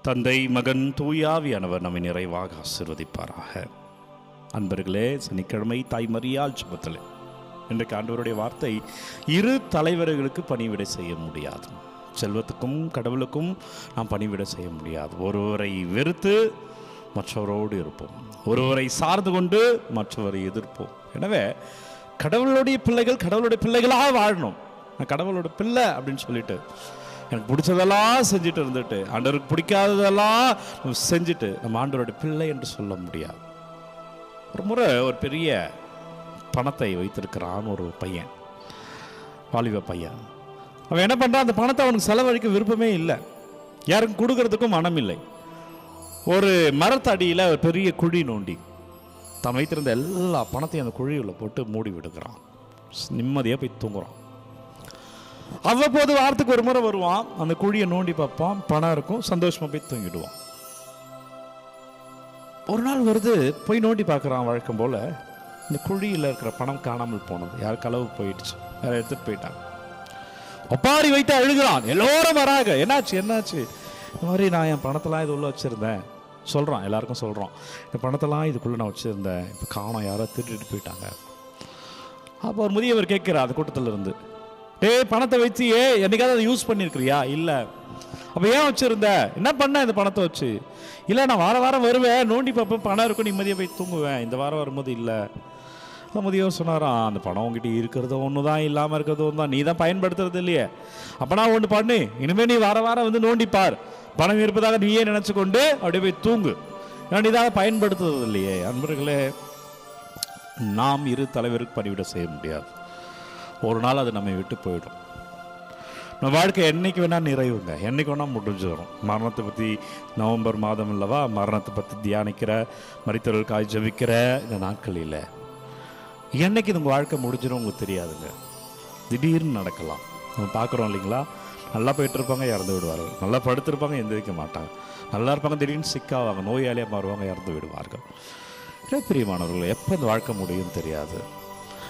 தந்தை, மகன், தூயாவியானவர் நம்மை நிறைவாக ஆசீர்வதிப்பாராக. அன்பர்களே, சனிக்கிழமை தாய் மரியாள் சுபத்தில் இன்றைக்கு ஆண்டவருடைய வார்த்தை, இரு தலைவர்களுக்கு பணிவிடை செய்ய முடியாது. செல்வத்துக்கும் கடவுளுக்கும் நாம் பணிவிடை செய்ய முடியாது. ஒருவரை வெறுத்து மற்றவரோடு இருப்போம், ஒருவரை சார்ந்து கொண்டு மற்றவரை எதிர்ப்போம். எனவே கடவுளுடைய பிள்ளைகள் கடவுளுடைய பிள்ளைகளாக வாழணும். நான் கடவுளோட பிள்ளை அப்படின்னு சொல்லிட்டு எனக்கு பிடிச்சதெல்லாம் செஞ்சுட்டு இருந்துட்டு ஆண்டவருக்கு பிடிக்காததெல்லாம் செஞ்சுட்டு நம்ம ஆண்டவருடைய பிள்ளை என்று சொல்ல முடியாது. ஒரு முறை ஒரு பெரிய பணத்தை வைத்திருக்கிறான் ஒரு பையன், வாலிப பையன். அவன் என்ன பண்ணுறான், அந்த பணத்தை அவனுக்கு செலவழிக்க விருப்பமே இல்லை, யாருக்கும் கொடுக்கறதுக்கும் மனம் இல்லை. ஒரு மரத்தடியில் ஒரு பெரிய குழி நோண்டி தான் வைத்திருந்த எல்லா பணத்தையும் அந்த குழியில் போட்டு மூடி விடுக்கிறான். நிம்மதியாக போய் தூங்குறான். அவ்வப்போது வாரத்துக்கு ஒரு முறை வருவான், அந்த குழியை நோண்டி பார்ப்பான், பணம் இருக்கும், சந்தோஷமா போய் தூங்கிடுவான். ஒரு நாள் வருது, போய் நோண்டி பார்க்குறான். வழக்கம் போல இந்த குழியில் இருக்கிற பணம் காணாமல் போனது, யார் களவு போயிடுச்சு, யாரை எடுத்துட்டு போயிட்டாங்க. ஒப்பாரி வைத்து அழுகிறான். எல்லோரும் வராங்க, என்னாச்சு என்னாச்சு? இந்த மாதிரி நான் என் பணத்தெல்லாம் இது உள்ள வச்சிருந்தேன் சொல்கிறான், எல்லாருக்கும் சொல்கிறான். இந்த பணத்தெல்லாம் இதுக்குள்ளே நான் வச்சுருந்தேன், இப்போ காணோம், யாரோ திருடிட்டு போயிட்டாங்க. அப்போ ஒரு முதியவர் கேட்குறா அந்த கூட்டத்தில் இருந்து, பணத்தை வச்சு என்னைக்காவது அதை யூஸ் பண்ணியிருக்கிறியா? இல்லை. அப்போ ஏன் வச்சுருந்த, என்ன பண்ண இந்த பணத்தை வச்சு? இல்லை, நான் வாரம் வாரம் வருவேன், நோண்டி பார்ப்பேன், பணம் இருக்கும், நிம்மதியாக போய் தூங்குவேன், இந்த வாரம் வரும்போது இல்லை. முதியவர் சொன்னாராம், அந்த பணம் உங்ககிட்ட இருக்கிறது ஒன்று தான், இல்லாமல் இருக்கிறது ஒன்று தான், நீ தான் பயன்படுத்துறது இல்லையே. அப்போ நான் ஒன்று பண்ணு, இனிமேல் நீ வாரம் வாரம் வந்து நோண்டிப்பார், பணம் இருப்பதாக நீயே நினச்சி கொண்டு அப்படியே போய் தூங்கு, ஏன்னா நீ தான் பயன்படுத்துறது இல்லையே. அன்பர்களே, நாம் இரு தலைவருக்கு பணிவிட செய்ய முடியாது. ஒரு நாள் அது நம்மை விட்டு போயிடும். நம்ம வாழ்க்கை என்னைக்கு வேணால் நிறைவுங்க, என்னைக்கு வேணால் முடிஞ்சு வரும். மரணத்தை பற்றி நவம்பர் மாதம் இல்லவா, மரணத்தை பற்றி தியானிக்கிற, மரித்தவர்களுக்காக ஜெபிக்கிற இந்த நாட்களில் என்னைக்கு உங்கள் வாழ்க்கை முடிஞ்சிடும் உங்களுக்கு தெரியாதுங்க. திடீர்னு நடக்கலாம். நம்ம பார்க்குறோம் இல்லைங்களா, நல்லா போயிட்டு இருப்பாங்க, இறந்து விடுவார்கள். நல்லா படுத்திருப்பாங்க, எந்திரிக்க மாட்டாங்க. நல்லா இருப்பாங்க, திடீர்னு சிக்காவாங்க, நோயாளியாக மாறுவாங்க, இறந்து விடுவார்கள். பிரியமானவர்கள், எப்போ இந்த வாழ்க்கை முடியும்னு தெரியாது.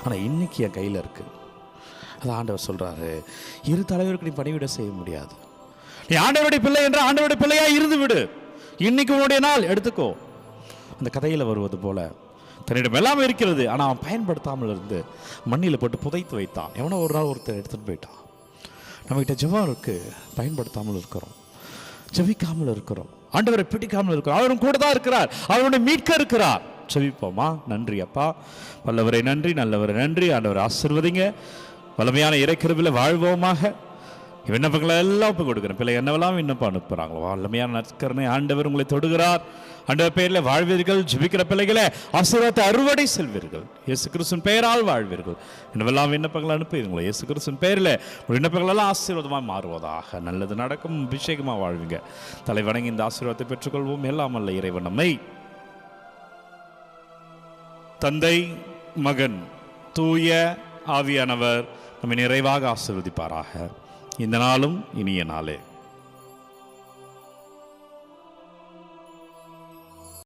ஆனால் இன்னைக்கு என் கையில் இருக்குது. அது ஆண்டவர் சொல்கிறாரு, இரு தலைவருக்கு நீ பணிவிட செய்ய முடியாது. நீ ஆண்டவருடைய பிள்ளை என்ற ஆண்டவருடைய பிள்ளையாக இருந்து விடு. இன்னைக்கு உன்னுடைய நாள் எடுத்துக்கோ. அந்த கதையில் வருவது போல தன்னிடம் எல்லாம் இருக்கிறது, ஆனால் அவன் பயன்படுத்தாமல் இருந்து மண்ணில் போட்டு புதைத்து வைத்தான். எவனோ ஒரு நாள் ஒருத்தர் எடுத்துகிட்டு போயிட்டான். நம்மகிட்ட ஜெபம் இருக்கு, பயன்படுத்தாமல் இருக்கிறோம், ஜெபிக்காமல் இருக்கிறோம், ஆண்டவரை பிடிக்காமல் இருக்கிறோம். அவரும் கூட தான் இருக்கிறார், அவருடைய மீட்க இருக்கிறார். ஜெபிப்போமா? நன்றி அப்பா, வல்லவரை நன்றி, நல்லவரை நன்றி. ஆண்டவரை ஆசீர்வதிங்க, வலிமையான இறைக்கிருபையில் வாழ்வோமாக. விண்ணப்பங்களை எல்லாம் ஒப்பு கொடுக்குறேன். பிள்ளை என்னவெல்லாம் விண்ணப்பம் அனுப்புகிறாங்களோ வல்லமையான நற்கருணை ஆண்டவர் உங்களை தொடுகிறார். ஆண்டவர் பெயரில் வாழ்வீர்கள். ஜெபிக்கிற பிள்ளைகளை ஆசீர்வாதத்தை அறுவடை செல்வீர்கள். இயேசு கிறிஸ்துவின் பெயரால் வாழ்வீர்கள். என்னவெல்லாம் விண்ணப்பங்களை அனுப்புவீங்களோ இயேசு கிறிஸ்துவின் பெயரில் விண்ணப்பங்கள் எல்லாம் ஆசீர்வாதமாக மாறுவதாக. நல்லது நடக்கும், அபிஷேகமாக வாழ்வீங்க. தலை வணங்கி இந்த ஆசீர்வாதத்தை பெற்றுக்கொள்வோம். எல்லாம் அல்ல இறைவன் நம்மை தந்தை, மகன், தூய ஆவியானவர் நம்மை நிறைவாக ஆசீர்வதிப்பாராக. இந்த நாளும் இனிய நாளே.